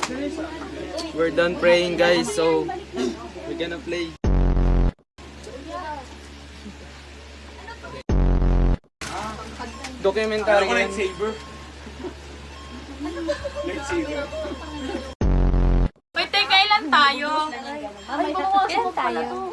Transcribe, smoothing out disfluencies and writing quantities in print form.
We're done praying, guys, so we're gonna play. Documentary yan. Lightsaber. Lightsaber. Wait, teka, ilan tayo? Ilan tayo?